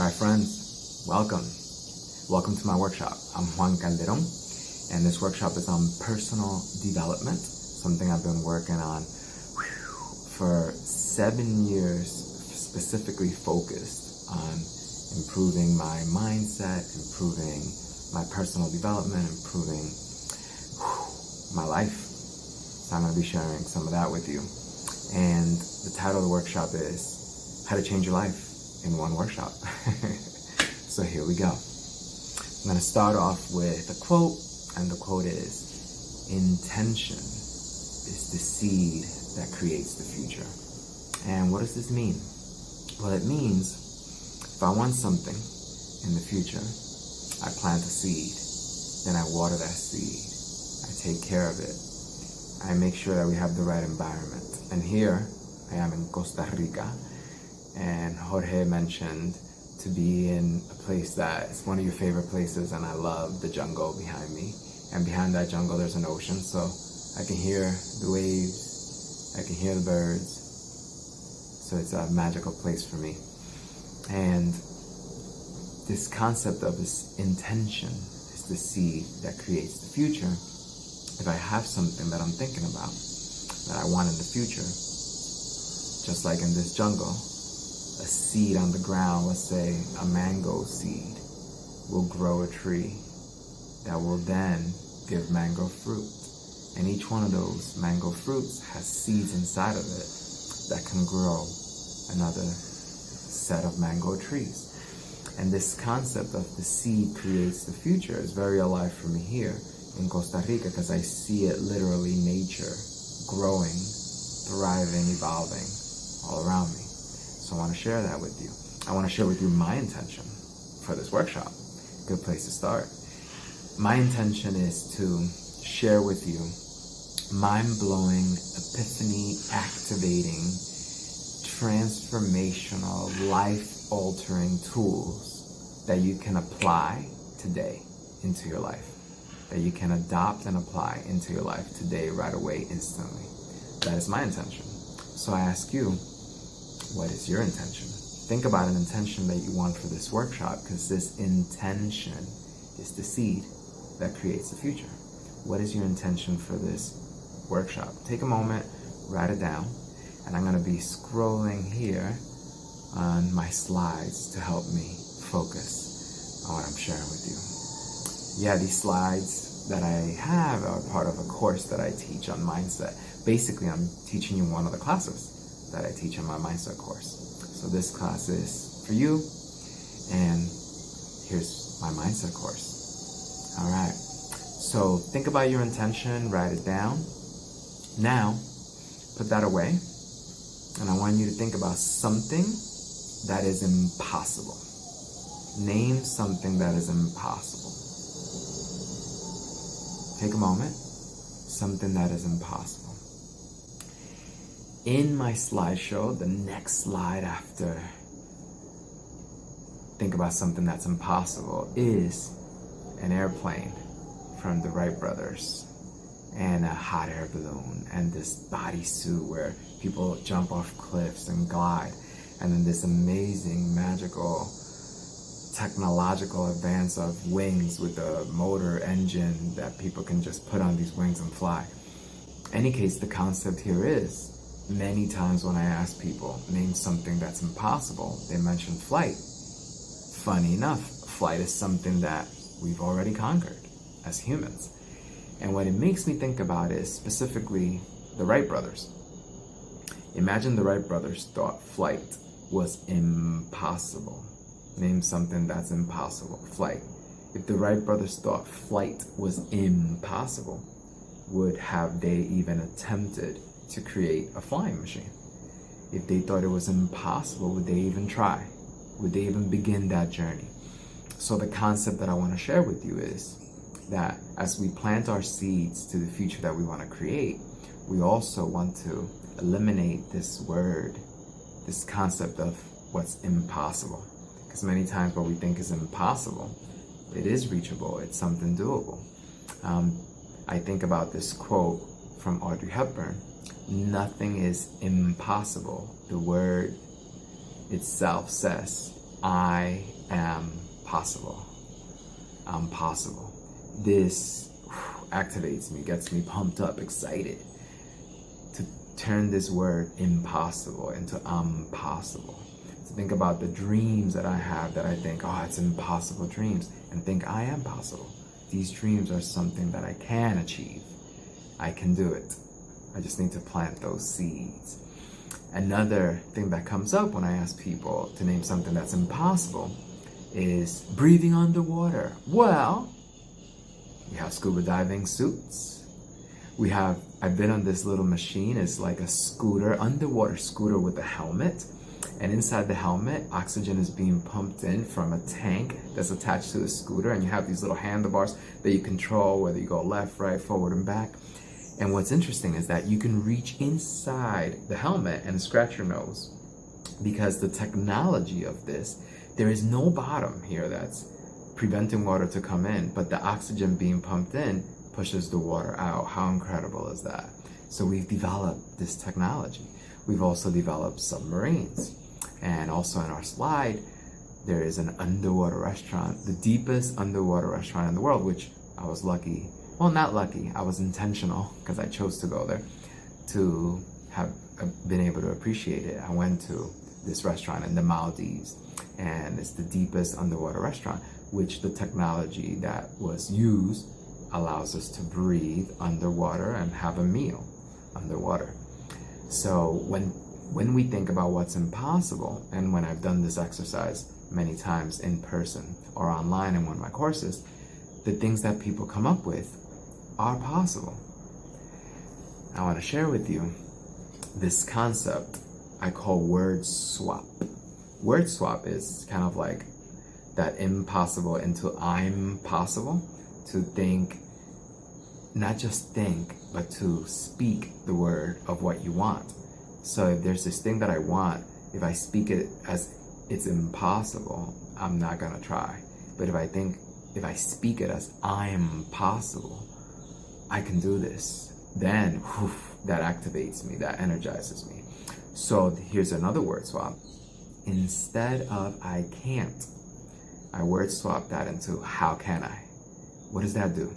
All right, friends, welcome. Welcome to my workshop. I'm Juan Calderon, and this workshop is on personal development, something I've been working on for 7 years, specifically focused on improving my mindset, improving my personal development, improving my life. So I'm going to be sharing some of that with you. And the title of the workshop is How to Change Your Life in One Workshop. So here we go. I'm going to start off with a quote, and the quote is, "Intention is the seed that creates the future." And what does this mean? Well, it means if I want something in the future, I plant a seed, then I water that seed, I take care of it, I make sure that we have the right environment. And here I am in Costa Rica, and Jorge mentioned to be in a place that is one of your favorite places, and I love the jungle behind me. And behind that jungle there's an ocean, so I can hear the waves, I can hear the birds. So it's a magical place for me. And this concept of this intention is the seed that creates the future. If I have something that I'm thinking about, that I want in the future, just like in this jungle, a seed on the ground, let's say a mango seed, will grow a tree that will then give mango fruit. And each one of those mango fruits has seeds inside of it that can grow another set of mango trees. And this concept of the seed creates the future is very alive for me here in Costa Rica, because I see it literally, nature growing, thriving, evolving all around me. So I want to share that with you. I want to share with you my intention for this workshop. Good place to start. My intention is to share with you mind-blowing, epiphany-activating, transformational, life-altering tools that you can apply today into your life, that you can adopt and apply into your life today, right away, instantly. That is my intention. So I ask you, what is your intention? Think about an intention that you want for this workshop, because this intention is the seed that creates the future. What is your intention for this workshop? Take a moment, write it down, and I'm going to be scrolling here on my slides to help me focus on what I'm sharing with you. Yeah, these slides that I have are part of a course that I teach on mindset. Basically, I'm teaching you one of the classes that I teach in my mindset course. So this class is for you, and here's my mindset course. All right. So think about your intention, write it down. Now, put that away, and I want you to think about something that is impossible. Name something that is impossible. Take a moment. Something that is impossible. In my slideshow, the next slide after think about something that's impossible is an airplane from the Wright brothers, and a hot air balloon, and this bodysuit where people jump off cliffs and glide, and then this amazing, magical, technological advance of wings with a motor engine that people can just put on these wings and fly. In any case, the concept here is, many times when I ask people, name something that's impossible, they mention flight. Funny enough, flight is something that we've already conquered as humans. And what it makes me think about is specifically the Wright brothers. Imagine the Wright brothers thought flight was impossible. Name something that's impossible. Flight. If the Wright brothers thought flight was impossible, would have they even attempted to create a flying machine? If they thought it was impossible, would they even try? Would they even begin that journey? So the concept that I want to share with you is that as we plant our seeds to the future that we want to create, we also want to eliminate this word, this concept of what's impossible. Because many times what we think is impossible, it is reachable, it's something doable. I think about this quote from Audrey Hepburn: "Nothing is impossible." The word itself says I am possible. I'm possible. This activates me, gets me pumped up, excited to turn this word impossible into I'm possible. To think about the dreams that I have that I think, oh, it's impossible dreams, and think I am possible. These dreams are something that I can achieve. I can do it. I just need to plant those seeds. Another thing that comes up when I ask people to name something that's impossible is breathing underwater. Well, we have scuba diving suits. I've been on this little machine. It's like a scooter, underwater scooter with a helmet. And inside the helmet, oxygen is being pumped in from a tank that's attached to the scooter. And you have these little handlebars that you control, whether you go left, right, forward, and back. And what's interesting is that you can reach inside the helmet and scratch your nose, because the technology of this, there is no bottom here that's preventing water to come in, but the oxygen being pumped in pushes the water out. How incredible is that? So we've developed this technology. We've also developed submarines. And also in our slide, there is an underwater restaurant, the deepest underwater restaurant in the world, which I was lucky. Well, not lucky, I was intentional because I chose to go there to have been able to appreciate it. I went to this restaurant in the Maldives, and it's the deepest underwater restaurant, which the technology that was used allows us to breathe underwater and have a meal underwater. So when we think about what's impossible, and when I've done this exercise many times in person or online in one of my courses, the things that people come up with are possible. I want to share with you this concept I call word swap. Word swap is kind of like that impossible into I'm possible, to think, not just think, but to speak the word of what you want. So if there's this thing that I want, if I speak it as it's impossible, I'm not gonna try. But if I speak it as I'm possible, I can do this, then that activates me, that energizes me. So here's another word swap. Instead of I can't, I word swap that into how can I? What does that do?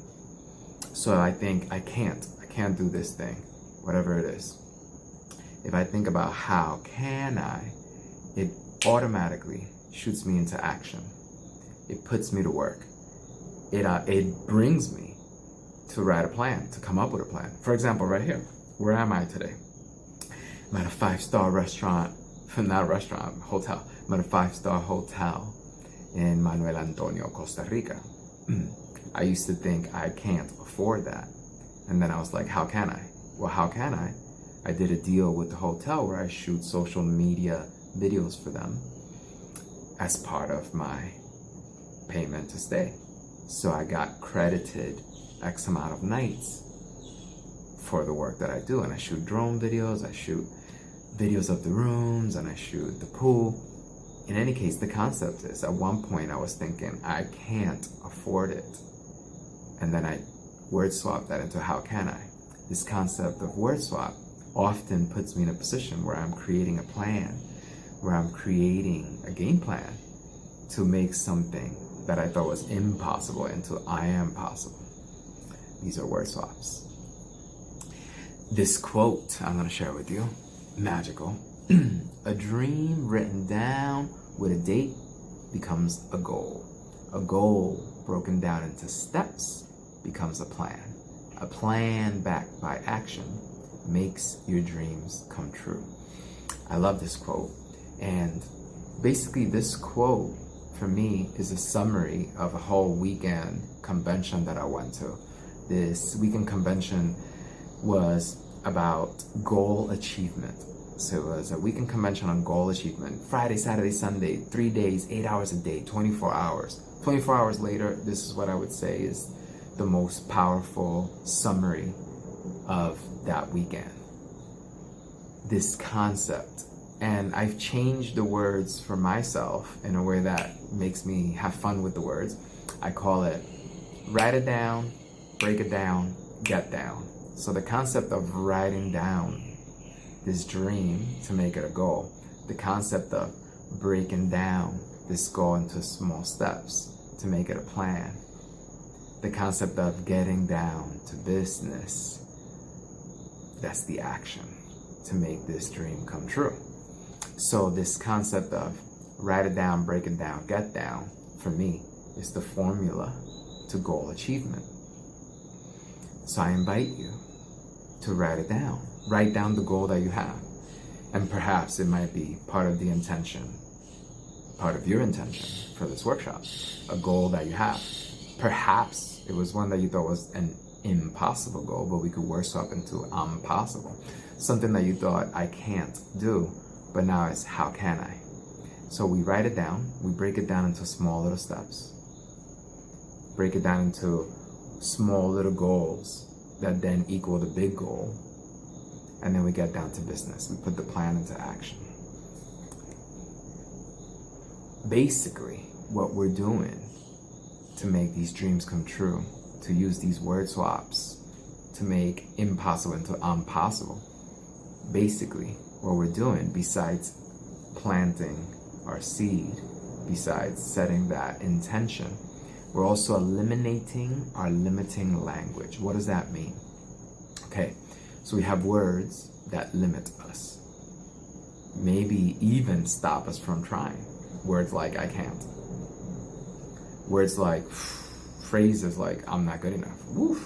So I think I can't do this thing, whatever it is. If I think about how can I, it automatically shoots me into action. It puts me to work. It brings me to write a plan, to come up with a plan. For example, right here, where am I today? I'm at a 5-star restaurant, not restaurant, hotel. I'm at a 5-star hotel in Manuel Antonio, Costa Rica. I used to think I can't afford that. And then I was like, how can I? Well, how can I? I did a deal with the hotel where I shoot social media videos for them as part of my payment to stay. So I got credited X amount of nights for the work that I do. And I shoot drone videos, I shoot videos of the rooms, and I shoot the pool. In any case, the concept is, at one point I was thinking, I can't afford it. And then I word swap that into how can I? This concept of word swap often puts me in a position where I'm creating a plan, where I'm creating a game plan to make something that I thought was impossible into I am possible. These are word swaps. This quote I'm going to share with you, magical. A dream written down with a date becomes a goal. A goal broken down into steps becomes a plan. A plan backed by action makes your dreams come true. I love this quote. And basically this quote for me is a summary of a whole weekend convention that I went to. This weekend convention was about goal achievement. So it was a weekend convention on goal achievement. Friday, Saturday, Sunday, 3 days, 8 hours a day, 24 hours. 24 hours later, this is what I would say is the most powerful summary of that weekend. This concept. And I've changed the words for myself in a way that makes me have fun with the words. I call it write it down, break it down, get down. So the concept of writing down this dream to make it a goal, the concept of breaking down this goal into small steps to make it a plan. The concept of getting down to business, that's the action to make this dream come true. So this concept of write it down, break it down, get down, for me, is the formula to goal achievement. So I invite you to write it down. Write down the goal that you have. And perhaps it might be part of the intention, part of your intention for this workshop, a goal that you have. Perhaps it was one that you thought was an impossible goal, but we could workshop into impossible. Something that you thought I can't do, but now it's how can I? So we write it down, we break it down into small little steps. Break it down into small little goals that then equal the big goal. And then we get down to business. We put the plan into action. Basically, what we're doing to make these dreams come true, to use these word swaps, to make impossible into impossible. Basically, what we're doing, besides planting our seed, besides setting that intention, we're also eliminating our limiting language. What does that mean? Okay, so we have words that limit us, maybe even stop us from trying. Words like I can't. Words like, phrases like I'm not good enough. Woof.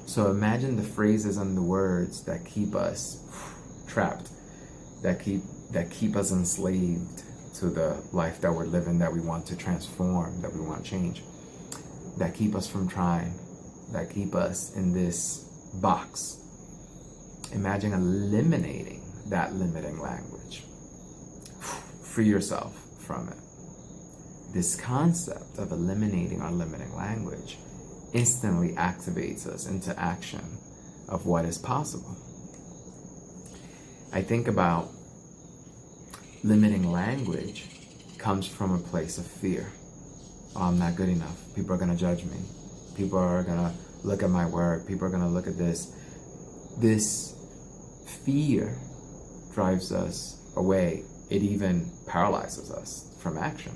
So imagine the phrases and the words that keep us trapped, that keep us enslaved to the life that we're living, that we want to transform, that we want to change, that keep us from trying, that keep us in this box. Imagine eliminating that limiting language. Free yourself from it. This concept of eliminating our limiting language instantly activates us into action of what is possible. I think about limiting language comes from a place of fear. Oh, I'm not good enough. People are going to judge me. People are going to look at my work. People are going to look at this. This fear drives us away. It even paralyzes us from action.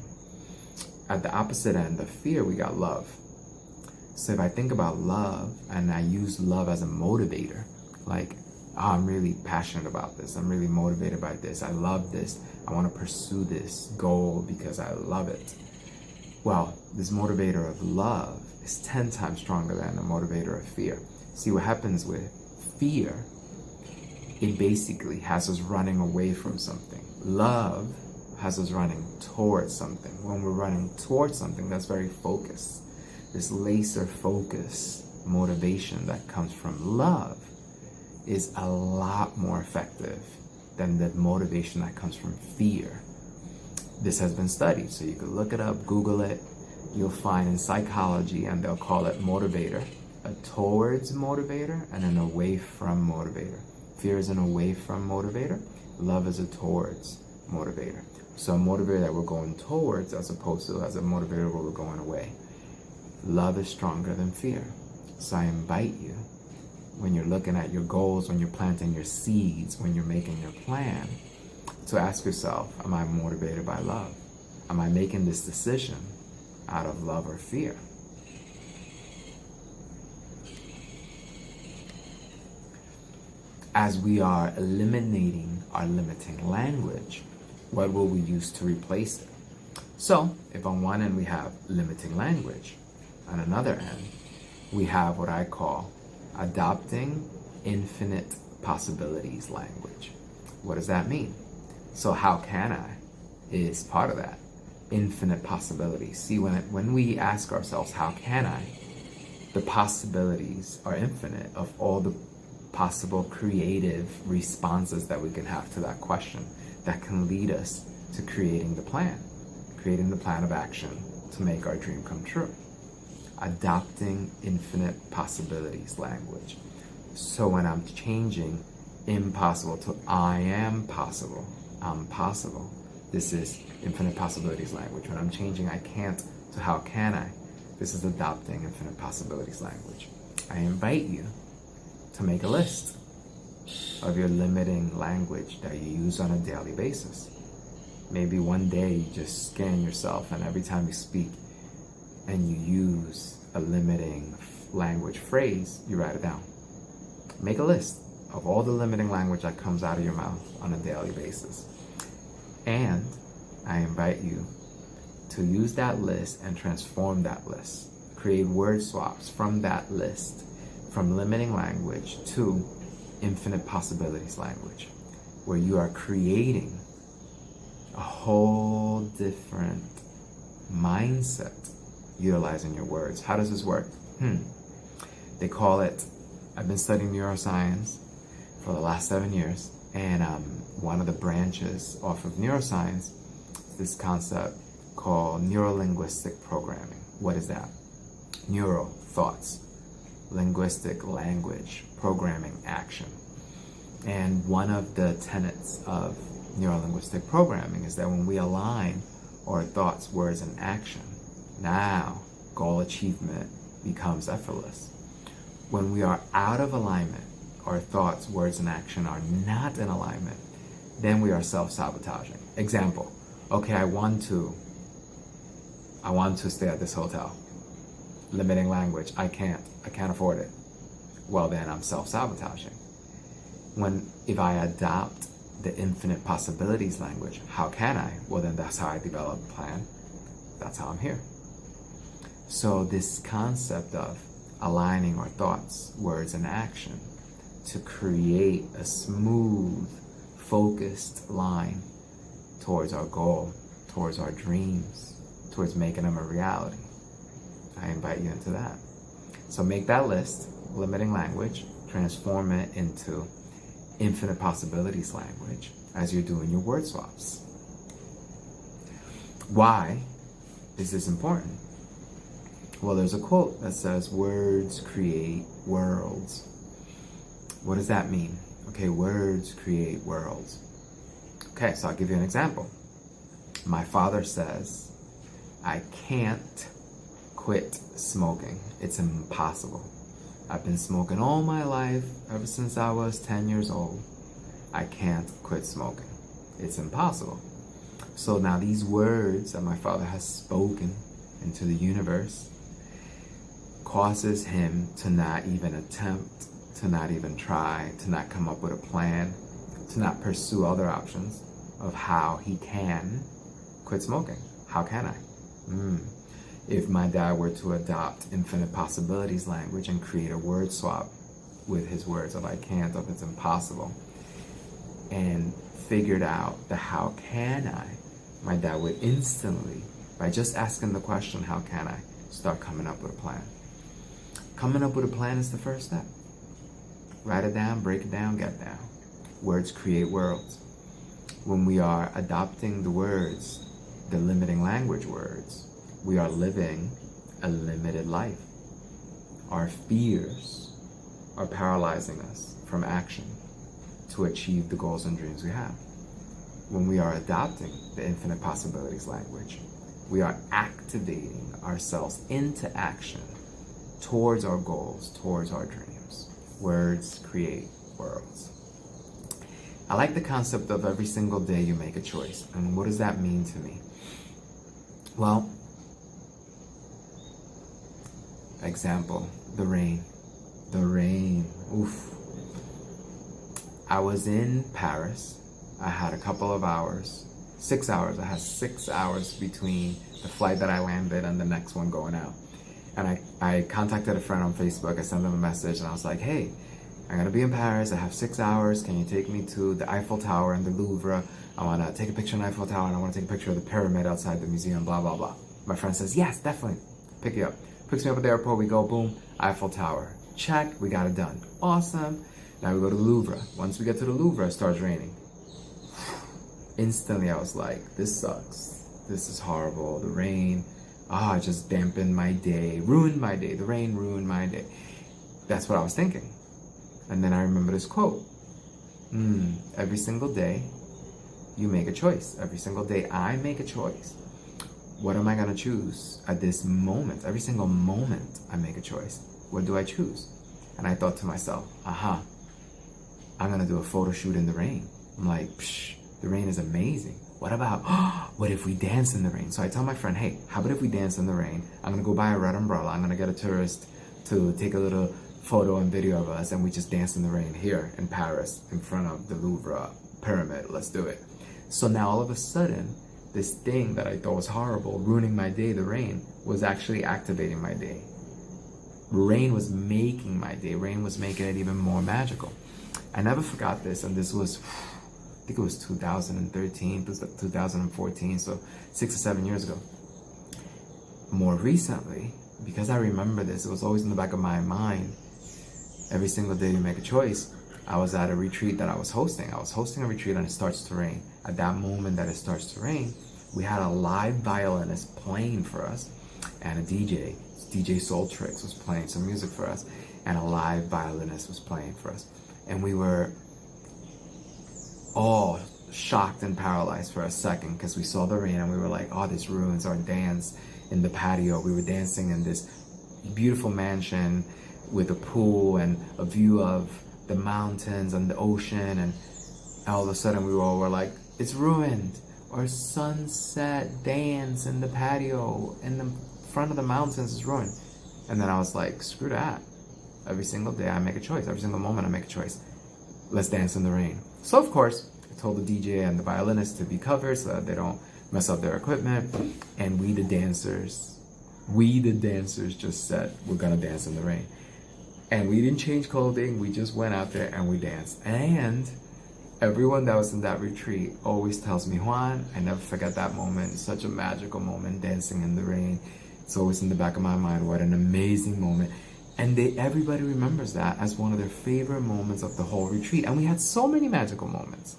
At the opposite end of fear, we got love. So if I think about love and I use love as a motivator, like, oh, I'm really passionate about this. I'm really motivated by this. I love this. I want to pursue this goal because I love it. Well, this motivator of love is 10 times stronger than the motivator of fear. See, what happens with fear, it basically has us running away from something. Love has us running towards something. When we're running towards something, that's very focused. This laser focus motivation that comes from love is a lot more effective than the motivation that comes from fear. This has been studied, so you can look it up, Google it. You'll find in psychology, and they'll call it motivator, a towards motivator and an away from motivator. Fear is an away from motivator. Love is a towards motivator. So a motivator that we're going towards as opposed to as a motivator where we're going away. Love is stronger than fear. So I invite you, when you're looking at your goals, when you're planting your seeds, when you're making your plan, to ask yourself, am I motivated by love? Am I making this decision out of love or fear? As we are eliminating our limiting language, what will we use to replace it? So, if on one end we have limiting language, on another end, we have what I call adopting infinite possibilities language. What does that mean? So how can I is part of that. Infinite possibilities. See, when we ask ourselves, how can I? The possibilities are infinite of all the possible creative responses that we can have to that question that can lead us to creating the plan of action to make our dream come true. Adopting infinite possibilities language. So when I'm changing impossible to I am possible, I'm possible. This is infinite possibilities language. When I'm changing I can't to how can I, this is adopting infinite possibilities language. I invite you to make a list of your limiting language that you use on a daily basis. Maybe one day you just scan yourself, and every time you speak and you use a limiting language phrase, you write it down. Make a list of all the limiting language that comes out of your mouth on a daily basis. And I invite you to use that list and transform that list. Create word swaps from that list, from limiting language to infinite possibilities language, where you are creating a whole different mindset utilizing your words. How does this work? They call it, I've been studying neuroscience for the last 7 years, and one of the branches off of neuroscience is this concept called neuro-linguistic programming. What is that? Neuro, thoughts, linguistic, language, programming, action. And one of the tenets of neuro-linguistic programming is that when we align our thoughts, words, and action, now goal achievement becomes effortless. When we are out of alignment, our thoughts, words, and action are not in alignment, then we are self-sabotaging. Example, okay, I want to stay at this hotel. Limiting language, I can't afford it. Well, then I'm self-sabotaging. If I adopt the infinite possibilities language, how can I? Well, then that's how I develop a plan. That's how I'm here. So this concept of aligning our thoughts, words, and action to create a smooth, focused line towards our goal, towards our dreams, towards making them a reality. I invite you into that. So make that list, limiting language, transform it into infinite possibilities language as you're doing your word swaps. Why is this important? Well, there's a quote that says, words create worlds. What does that mean? Okay, words create worlds. Okay, so I'll give you an example. My father says, I can't quit smoking. It's impossible. I've been smoking all my life, ever since I was 10 years old. I can't quit smoking. It's impossible. So now these words that my father has spoken into the universe causes him to not even attempt, to not even try, to not come up with a plan, to not pursue other options of how he can quit smoking. How can I? If my dad were to adopt infinite possibilities language and create a word swap with his words of I can't, of it's impossible, and figured out the how can I, my dad would instantly, by just asking the question, how can I, start coming up with a plan. Coming up with a plan is the first step. Write it down, break it down, get down. Words create worlds. When we are adopting the words, the limiting language words, we are living a limited life. Our fears are paralyzing us from action to achieve the goals and dreams we have. When we are adopting the infinite possibilities language, we are activating ourselves into action towards our goals, towards our dreams. Words create worlds. I like the concept of every single day you make a choice. And what does that mean to me? Well, example, the rain. The rain, oof. I was in Paris. I had a couple of hours, 6 hours. I had 6 hours between the flight that I landed and the next one going out. And I contacted a friend on Facebook. I sent them a message and I was like, hey, I'm gonna be in Paris. I have 6 hours. Can you take me to the Eiffel Tower and the Louvre? I wanna take a picture of the Eiffel Tower and I wanna take a picture of the pyramid outside the museum, blah, blah, blah. My friend says, yes, definitely. Pick you up. Picks me up at the airport. We go, boom, Eiffel Tower. Check, we got it done. Awesome. Now we go to the Louvre. Once we get to the Louvre, it starts raining. Instantly, I was like, this sucks. This is horrible. The rain, it just dampened my day, ruined my day. The rain ruined my day. That's what I was thinking. And then I remember this quote. Every single day, you make a choice. Every single day, I make a choice. What am I gonna choose at this moment? Every single moment, I make a choice. What do I choose? And I thought to myself, I'm gonna do a photo shoot in the rain. I'm like, the rain is amazing. what about, what if we dance in the rain? So I tell my friend, hey, how about if we dance in the rain? I'm gonna go buy a red umbrella. I'm gonna get a tourist to take a little photo and video of us, and we just dance in the rain here in Paris in front of the Louvre pyramid. Let's do it. So now all of a sudden, this thing that I thought was horrible, ruining my day, the rain, was actually activating my day. Rain was making my day. Rain was making it even more magical. I never forgot this, and this was, I think it was 2013, 2014, so 6 or 7 years ago. More recently, because I remember this, it was always in the back of my mind, every single day you make a choice. I was at a retreat that I was hosting. I was hosting a retreat and it starts to rain. At that moment that it starts to rain, we had a live violinist playing for us and a DJ Soul Tricks was playing some music for us, and a live violinist was playing for us. And we were all shocked and paralyzed for a second because we saw the rain and we were like, oh, this ruins our dance in the patio. We were dancing in this beautiful mansion with a pool and a view of the mountains and the ocean, and all of a sudden we all were like, it's ruined. Our sunset dance in the patio in the front of the mountains is ruined. And then I was like, screw that. Every single day I make a choice. Every single moment I make a choice. Let's dance in the rain. So of course, I told the DJ and the violinist to be covered so that they don't mess up their equipment. And we the dancers just said, we're gonna dance in the rain. And we didn't change clothing. We just went out there and we danced. And everyone that was in that retreat always tells me, Juan, I never forget that moment. Such a magical moment, dancing in the rain. It's always in the back of my mind. What an amazing moment. And everybody remembers that as one of their favorite moments of the whole retreat. And we had so many magical moments.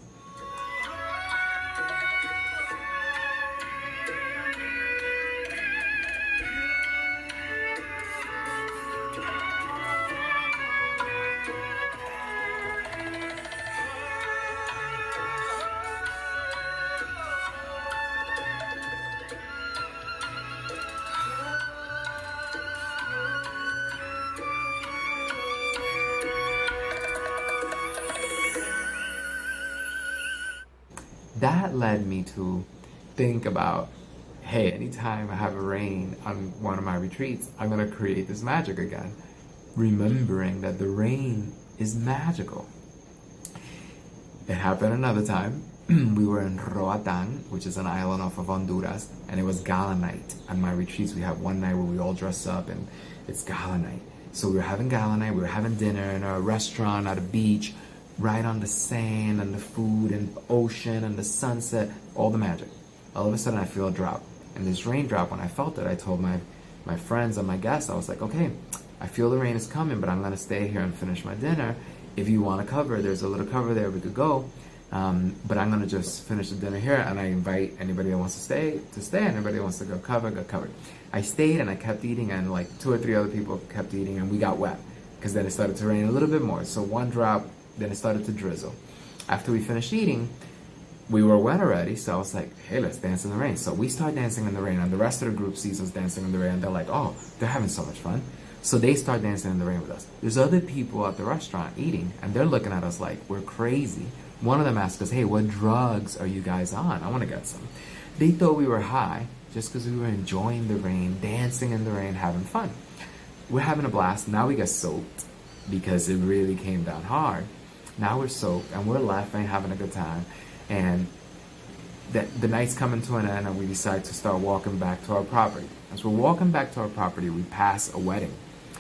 That led me to think about, hey, anytime I have a rain on one of my retreats, I'm gonna create this magic again, remembering that the rain is magical. It happened another time. We were in Roatan, which is an island off of Honduras, and it was gala night. On my retreats, we have one night where we all dress up and it's gala night. So we were having gala night, we were having dinner in a restaurant at a beach, right on the sand and the food and the ocean and the sunset, all the magic. All of a sudden I feel a drop. And this raindrop, when I felt it, I told my friends and my guests, I was like, okay, I feel the rain is coming, but I'm gonna stay here and finish my dinner. If you wanna cover, there's a little cover there, we could go. But I'm gonna just finish the dinner here, and I invite anybody that wants to stay, and anybody that wants to go covered. I stayed and I kept eating, and like 2 or 3 other people kept eating, and we got wet, because then it started to rain a little bit more. So one drop, then it started to drizzle. After we finished eating, we were wet already, so I was like, hey, let's dance in the rain. So we start dancing in the rain, and the rest of the group sees us dancing in the rain, and they're like, oh, they're having so much fun. So they start dancing in the rain with us. There's other people at the restaurant eating, and they're looking at us like we're crazy. One of them asked us, hey, what drugs are you guys on? I want to get some. They thought we were high just because we were enjoying the rain, dancing in the rain, having fun. We're having a blast. Now we get soaked because it really came down hard. Now we're soaked and we're laughing, having a good time. And the night's coming to an end, and we decide to start walking back to our property. As we're walking back to our property, we pass a wedding.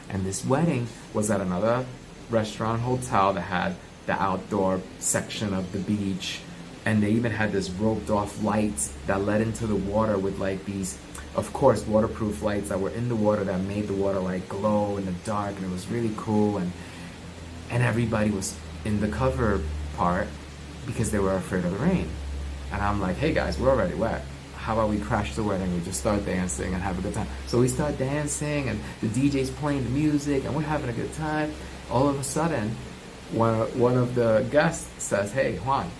And this wedding was at another restaurant hotel that had the outdoor section of the beach. And they even had this roped off lights that led into the water with like these, of course, waterproof lights that were in the water that made the water like glow in the dark. And it was really cool. And everybody was in the cover part because they were afraid of the rain. And I'm like, hey guys, we're already wet. How about we crash the wedding? We just start dancing and have a good time. So we start dancing, and the DJ's playing the music, and we're having a good time. All of a sudden, one of the guests says, hey, Juan,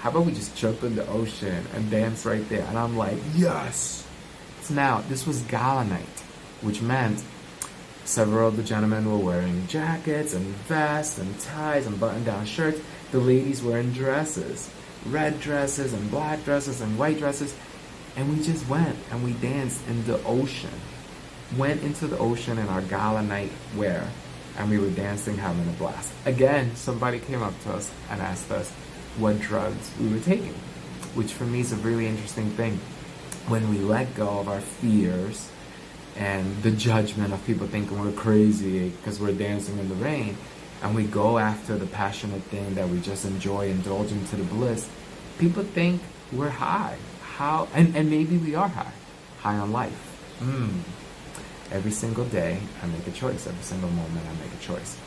how about we just jump in the ocean and dance right there? And I'm like, yes! So now, this was gala night, which meant several of the gentlemen were wearing jackets and vests and ties and button-down shirts. The ladies were in dresses. red dresses and black dresses and white dresses. And we just went and we danced in the ocean. Went into the ocean in our gala night wear, and we were dancing, having a blast. Again, somebody came up to us and asked us what drugs we were taking, which for me is a really interesting thing. When we let go of our fears and the judgment of people thinking we're crazy because we're dancing in the rain, and we go after the passionate thing that we just enjoy, indulge into the bliss, people think we're high. How? And maybe we are high on life. Every single day, I make a choice. Every single moment, I make a choice.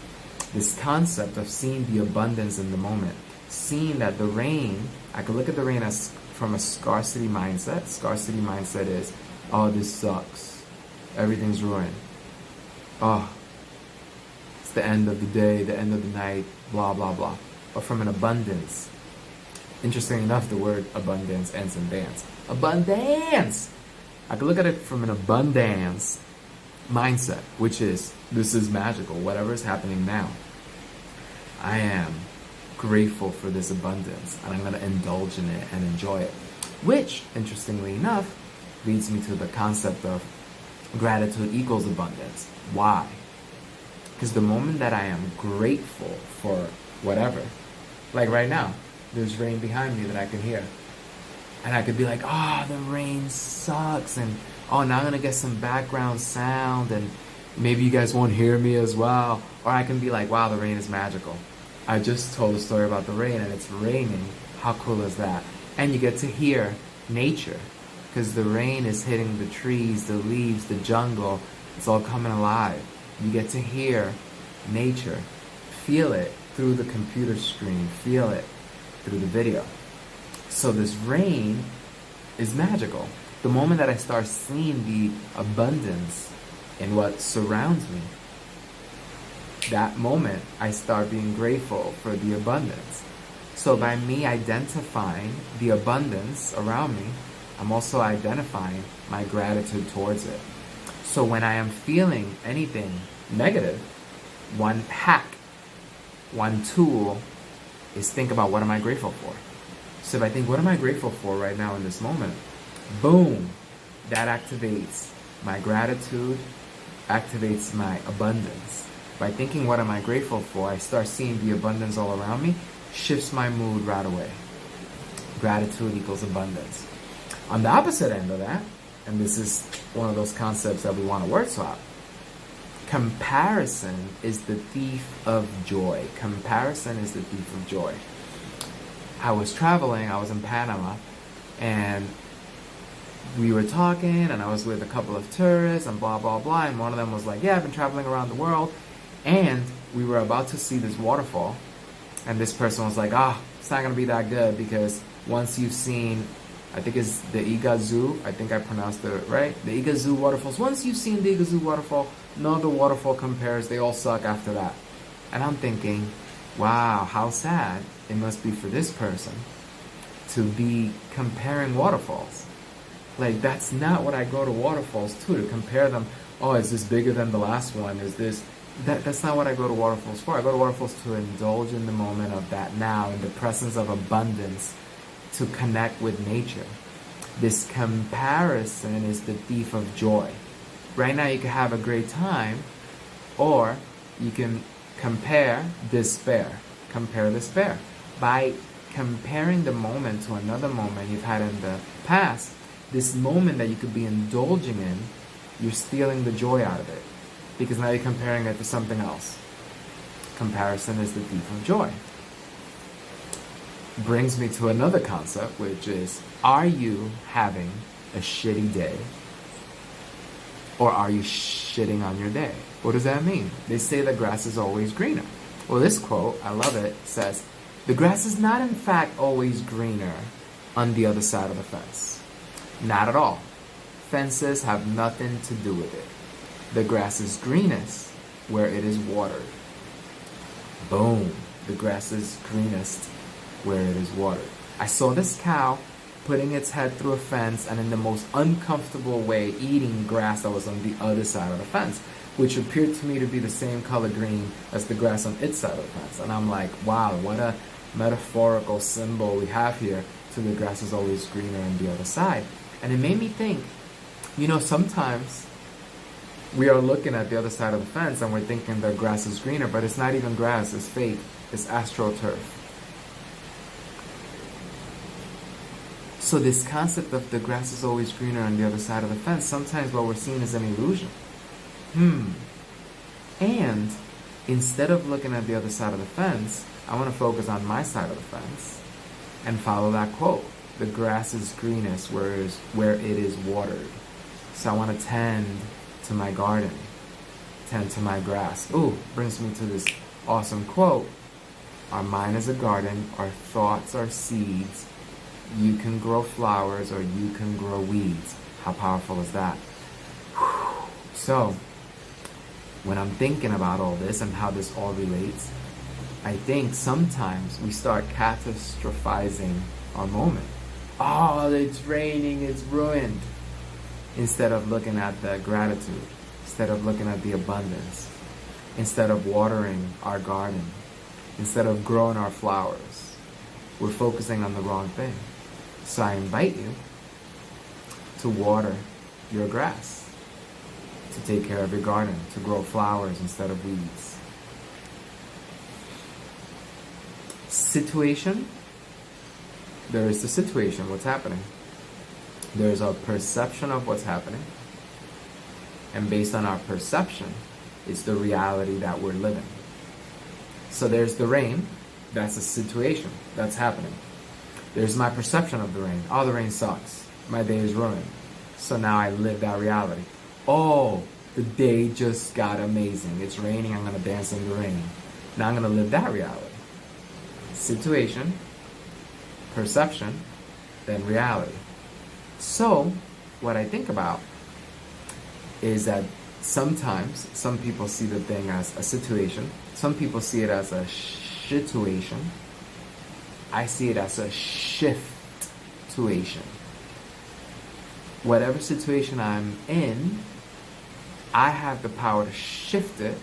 This concept of seeing the abundance in the moment, seeing that the rain, I could look at the rain as from a scarcity mindset. Scarcity mindset is, oh, this sucks. Everything's ruined. Oh, it's the end of the day, the end of the night, blah, blah, blah. But from an abundance, interesting enough, the word abundance ends in dance. Abundance! I could look at it from an abundance mindset, which is, this is magical. Whatever is happening now, I am grateful for this abundance, and I'm going to indulge in it and enjoy it. Which, interestingly enough, leads me to the concept of gratitude equals abundance. Why? Because the moment that I am grateful for whatever, like right now, there's rain behind me that I can hear. And I could be like, the rain sucks, and now I'm going to get some background sound, and maybe you guys won't hear me as well. Or I can be like, wow, the rain is magical. I just told a story about the rain, and it's raining. How cool is that? And you get to hear nature, because the rain is hitting the trees, the leaves, the jungle. It's all coming alive. You get to hear nature, feel it through the computer screen, feel it through the video. So this rain is magical. The moment that I start seeing the abundance in what surrounds me, that moment I start being grateful for the abundance. So by me identifying the abundance around me, I'm also identifying my gratitude towards it. So when I am feeling anything negative, one hack, one tool is think about, what am I grateful for? So if I think, what am I grateful for right now in this moment? Boom! That activates my gratitude, activates my abundance. By thinking, what am I grateful for, I start seeing the abundance all around me, shifts my mood right away. Gratitude equals abundance. On the opposite end of that, and this is one of those concepts that we want to work swap, comparison is the thief of joy. Comparison is the thief of joy. I was traveling, I was in Panama, and we were talking, and I was with a couple of tourists, and blah, blah, blah, and one of them was like, yeah, I've been traveling around the world, and we were about to see this waterfall, and this person was like, it's not going to be that good, because once you've seen, I think it's the Iguazu, I think I pronounced it right, the Iguazu waterfalls, once you've seen the Iguazu waterfall, no other waterfall compares, they all suck after that. And I'm thinking, wow, how sad it must be for this person to be comparing waterfalls. Like, that's not what I go to waterfalls to compare them. Oh, is this bigger than the last one? Is this... That's not what I go to waterfalls for. I go to waterfalls to indulge in the moment of that now, in the presence of abundance, to connect with nature. This comparison is the thief of joy. Right now you can have a great time, or you can compare despair. Compare despair. By comparing the moment to another moment you've had in the past, this moment that you could be indulging in, you're stealing the joy out of it. Because now you're comparing it to something else. Comparison is the thief of joy. Brings me to another concept, which is, are you having a shitty day? Or are you shitting on your day? What does that mean? They say the grass is always greener. Well, this quote, I love it, says, the grass is not in fact always greener on the other side of the fence. Not at all. Fences have nothing to do with it. The grass is greenest where it is watered. Boom. The grass is greenest where it is watered. I saw this cow putting its head through a fence and in the most uncomfortable way eating grass that was on the other side of the fence, which appeared to me to be the same color green as the grass on its side of the fence. And I'm like, wow, what a metaphorical symbol we have here to the grass is always greener on the other side. And it made me think, sometimes we are looking at the other side of the fence and we're thinking the grass is greener, but it's not even grass, it's fake, it's astroturf. So this concept of the grass is always greener on the other side of the fence, sometimes what we're seeing is an illusion. And instead of looking at the other side of the fence, I want to focus on my side of the fence and follow that quote. The grass is greenest where it is watered. So I want to tend to my garden, tend to my grass. Ooh, brings me to this awesome quote. Our mind is a garden, our thoughts are seeds. You can grow flowers or you can grow weeds. How powerful is that? So, when I'm thinking about all this and how this all relates, I think sometimes we start catastrophizing our moment. Oh, it's raining, it's ruined. Instead of looking at the gratitude, instead of looking at the abundance, instead of watering our garden, instead of growing our flowers, we're focusing on the wrong thing. So I invite you to water your grass, to take care of your garden, to grow flowers instead of weeds. Situation. There is the situation, what's happening. There's a perception of what's happening. And based on our perception, it's the reality that we're living. So there's the rain. That's a situation that's happening. There's my perception of the rain. Oh, the rain sucks. My day is ruined. So now I live that reality. Oh, the day just got amazing. It's raining. I'm going to dance in the rain. Now I'm going to live that reality. Situation, perception, then reality. So what I think about is that sometimes some people see the thing as a situation. Some people see it as a situation. I see it as a shift-tuation. Whatever situation I'm in, I have the power to shift it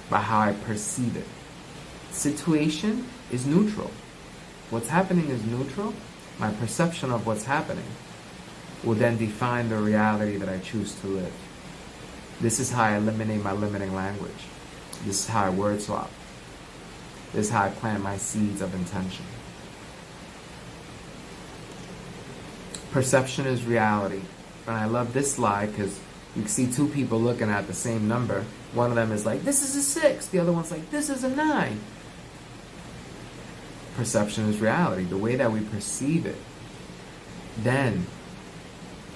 by how I perceive it. Situation is neutral. What's happening is neutral. My perception of what's happening will then define the reality that I choose to live. This is how I eliminate my limiting language. This is how I word swap. This is how I plant my seeds of intention. Perception is reality. And I love this slide because you can see two people looking at the same number. One of them is like, this is a 6. The other one's like, this is a 9. Perception is reality. The way that we perceive it then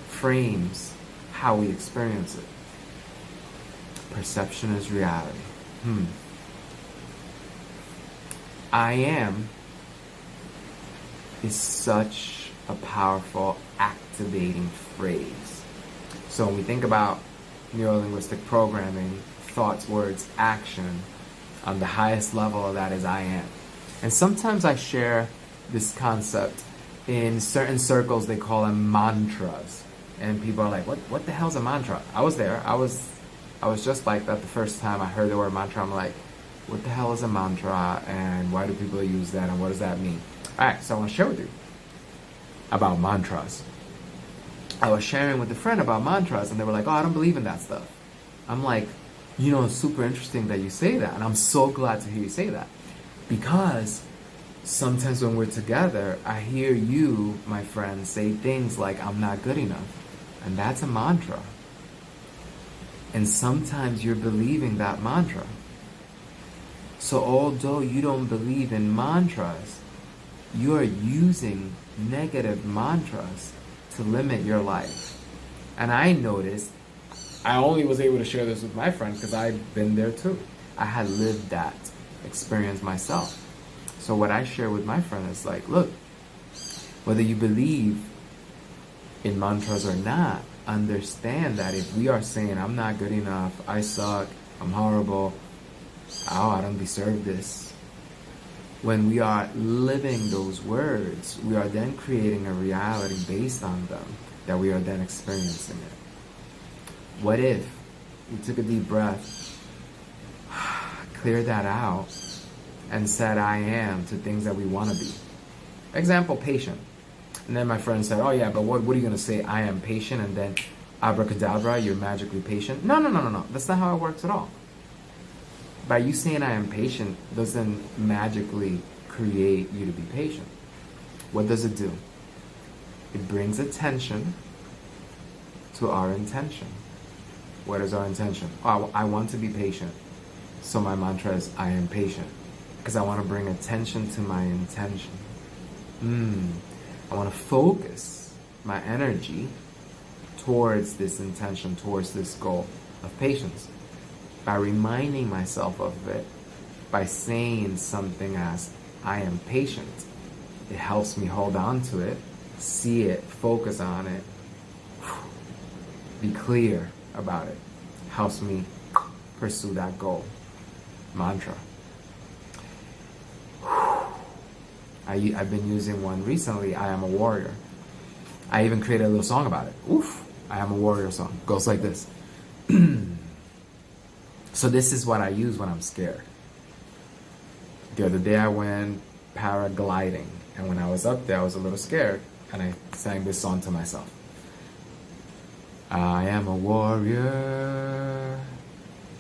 frames how we experience it. Perception is reality. I am is such a powerful activating phrase. So when we think about neuro-linguistic programming, thoughts, words, action, on the highest level of that is I am. And sometimes I share this concept in certain circles. They call them mantras. And people are like, what the hell's a mantra? I was there. I was just like that the first time I heard the word mantra. I'm like, what the hell is a mantra? And why do people use that? And what does that mean? All right, so I want to share with you about mantras. I was sharing with a friend about mantras, and they were like, oh, I don't believe in that stuff. I'm like, it's super interesting that you say that. And I'm so glad to hear you say that. Because sometimes when we're together, I hear you, my friend, say things like, I'm not good enough. And that's a mantra. And sometimes you're believing that mantra. So although you don't believe in mantras, you are using negative mantras to limit your life. And I noticed, I only was able to share this with my friend because I've been there too. I had lived that experience myself. So what I share with my friend is like, look, whether you believe in mantras or not, understand that if we are saying, I'm not good enough, I suck, I'm horrible, oh, I don't deserve this. When we are living those words, we are then creating a reality based on them, that we are then experiencing it. What if we took a deep breath, cleared that out, and said I am to things that we want to be. Example, patient. And then my friend said, oh yeah, but what are you going to say? I am patient, and then abracadabra, you're magically patient. No. That's not how it works at all. By you saying I am patient doesn't magically create you to be patient. What does it do? It brings attention to our intention. What is our intention? Oh, I want to be patient. So my mantra is I am patient. Because I want to bring attention to my intention. I want to focus my energy towards this intention, towards this goal of patience. By reminding myself of it, by saying something as, I am patient, it helps me hold on to it, see it, focus on it, be clear about it. Helps me pursue that goal. Mantra. I've been using one recently, I am a warrior. I even created a little song about it. I am a warrior song. Goes like this. So this is what I use when I'm scared. The other day I went paragliding, and when I was up there I was a little scared, and I sang this song to myself. I am a warrior,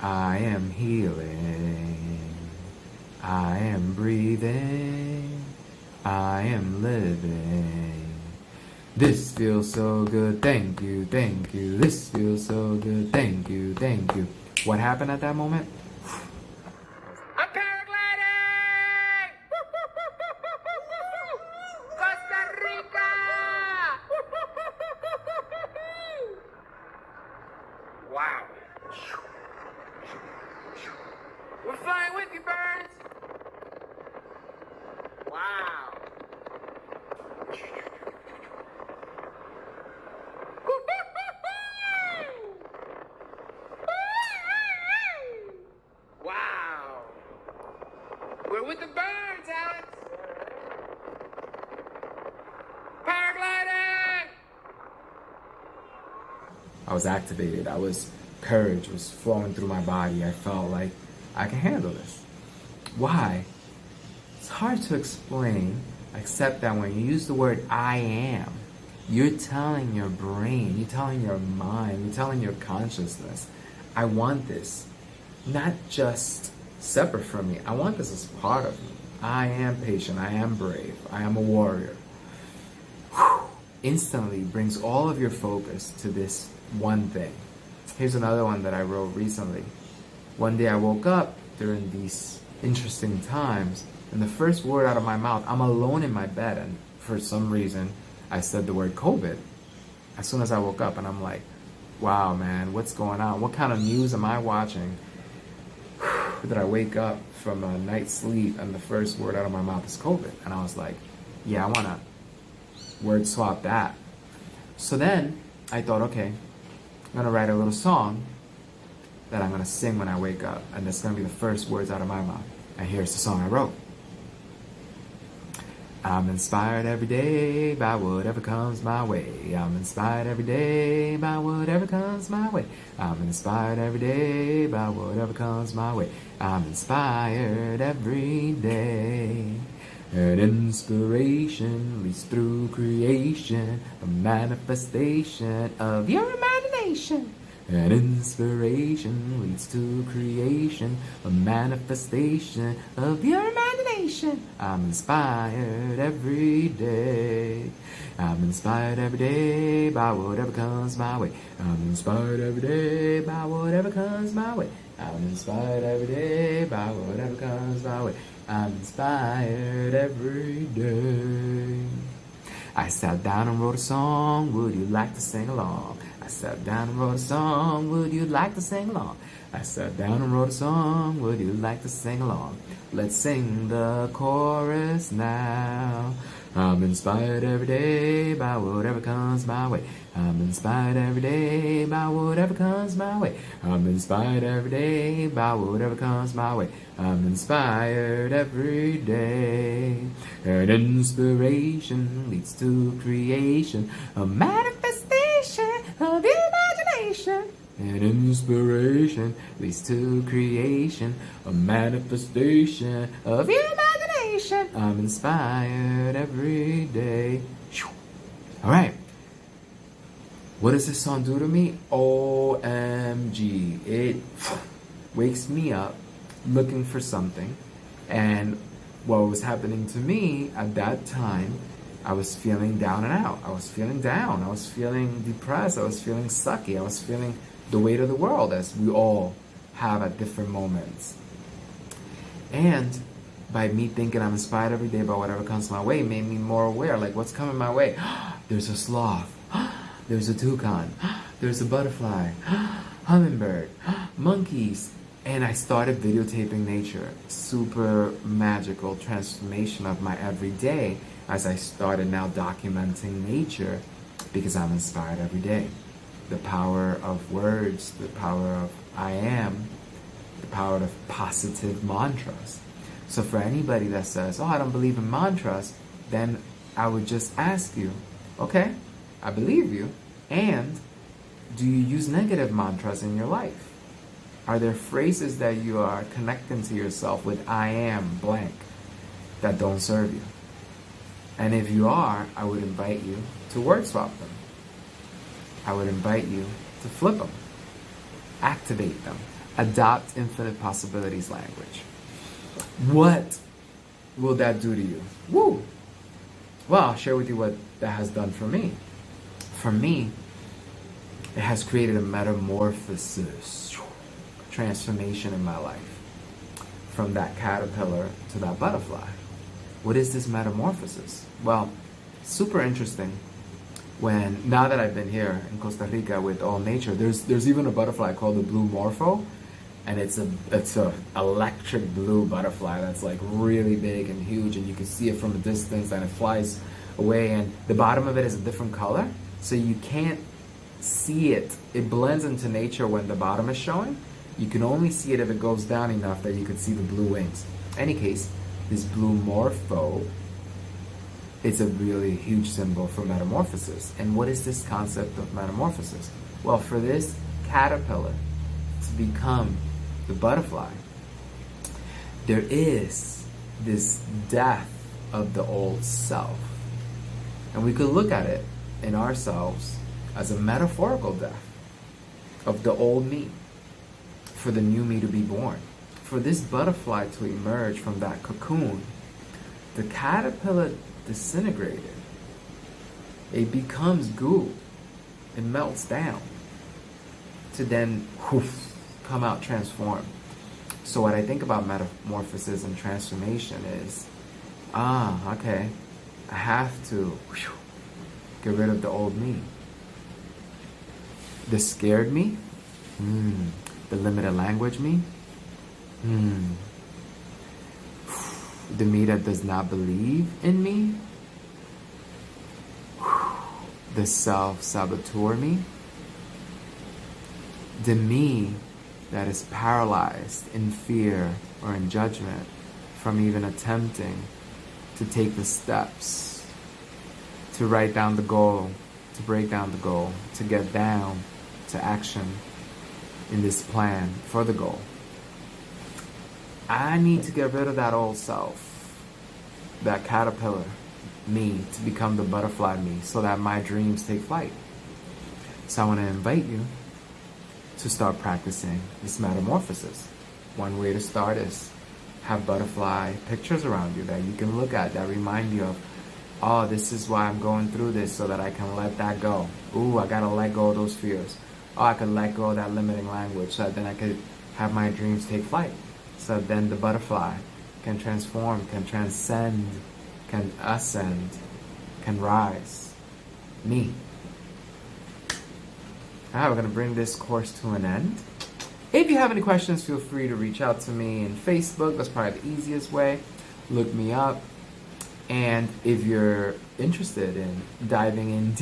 I am healing, I am breathing, I am living. This feels so good, thank you, this feels so good, thank you. What happened at that moment? I'm paragliding! Costa Rica! Wow. We're flying with you, birds! Wow. Wow. We're with the birds, Alex. Paragliding! I was activated. Courage was flowing through my body. I felt like I can handle this. Why? It's hard to explain, except that when you use the word I am, you're telling your brain, you're telling your mind, you're telling your consciousness, I want this. Not just separate from me. I want this as part of me. I am patient. I am brave. I am a warrior. Instantly brings all of your focus to this one thing. Here's another one that I wrote recently. One day I woke up during these interesting times, and the first word out of my mouth, I'm alone in my bed, and for some reason I said the word COVID as soon as I woke up, and I'm like, wow, man, what's going on? What kind of news am I watching? That I wake up from a night's sleep and the first word out of my mouth is COVID. And I was like, yeah, I want to word swap that. So then I thought, okay, I'm going to write a little song that I'm going to sing when I wake up. And that's going to be the first words out of my mouth. And here's the song I wrote. I'm inspired every day by whatever comes my way. I'm inspired every day by whatever comes my way. I'm inspired every day by whatever comes my way. I'm inspired every day. And inspiration leads through creation, a manifestation of your imagination. And inspiration leads to creation, a manifestation of your imagination. I'm inspired every day. I'm inspired every day by whatever comes my way. I'm inspired every day by whatever comes my way. I'm inspired every day by whatever comes my way. I'm inspired every day. I sat down and wrote a song, would you like to sing along? I sat down and wrote a song, would you like to sing along? I sat down and wrote a song, would you like to sing along? Let's sing the chorus now. I'm inspired every day by whatever comes my way. I'm inspired every day by whatever comes my way. I'm inspired every day by whatever comes my way. I'm inspired every day. And inspiration leads to creation, a manifestation of imagination. And inspiration leads to creation, a manifestation of your imagination. I'm inspired every day. All right. What does this song do to me? OMG. It wakes me up looking for something. And what was happening to me at that time, I was feeling down and out. I was feeling down. I was feeling depressed. I was feeling sucky. I was feeling the weight of the world, as we all have at different moments. And by me thinking I'm inspired every day by whatever comes my way, made me more aware, like what's coming my way. There's a sloth. There's a toucan. There's a butterfly. Hummingbird. Monkeys. And I started videotaping nature. Super magical transformation of my everyday as I started now documenting nature because I'm inspired every day. The power of words, the power of I am, the power of positive mantras. So for anybody that says, oh, I don't believe in mantras, then I would just ask you, okay, I believe you, and do you use negative mantras in your life? Are there phrases that you are connecting to yourself with I am blank that don't serve you? And if you are, I would invite you to word swap them. I would invite you to flip them, activate them, adopt infinite possibilities language. What will that do to you? Woo! Well, I'll share with you what that has done for me. For me, it has created a metamorphosis, transformation in my life. From that caterpillar to that butterfly. What is this metamorphosis? Well, super interesting. When now that I've been here in Costa Rica with all nature, there's even a butterfly called the blue morpho, and it's a electric blue butterfly that's like really big and huge, and you can see it from a distance, and it flies away, and the bottom of it is a different color, so you can't see it. It blends into nature when the bottom is showing. You can only see it if it goes down enough that you could see the blue wings. In any case, this blue morpho, it's a really huge symbol for metamorphosis. And what is this concept of metamorphosis? Well, for this caterpillar to become the butterfly, there is this death of the old self. And we could look at it in ourselves as a metaphorical death of the old me, for the new me to be born. For this butterfly to emerge from that cocoon, the caterpillar disintegrated. It becomes goo. It melts down to then come out transformed. So what I think about metamorphosis and transformation is, okay, I have to get rid of the old me. The scared me, the limited language me, the me that does not believe in me, the self-saboteur me, the me that is paralyzed in fear or in judgment from even attempting to take the steps, to write down the goal, to break down the goal, to get down to action in this plan for the goal. I need to get rid of that old self, that caterpillar me, to become the butterfly me, so that my dreams take flight. So I want to invite you to start practicing this metamorphosis. One way to start is have butterfly pictures around you that you can look at that remind you of, oh, this is why I'm going through this, so that I can let that go. Ooh, I gotta let go of those fears. Oh, I could let go of that limiting language, so that then I could have my dreams take flight. So then the butterfly can transform, can transcend, can ascend, can rise. Me. Alright, we're going to bring this course to an end. If you have any questions, feel free to reach out to me in Facebook. That's probably the easiest way. Look me up. And if you're interested in diving in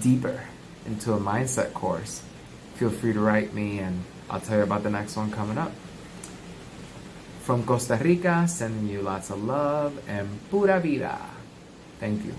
deeper into a mindset course, feel free to write me and I'll tell you about the next one coming up. From Costa Rica, sending you lots of love and pura vida. Thank you.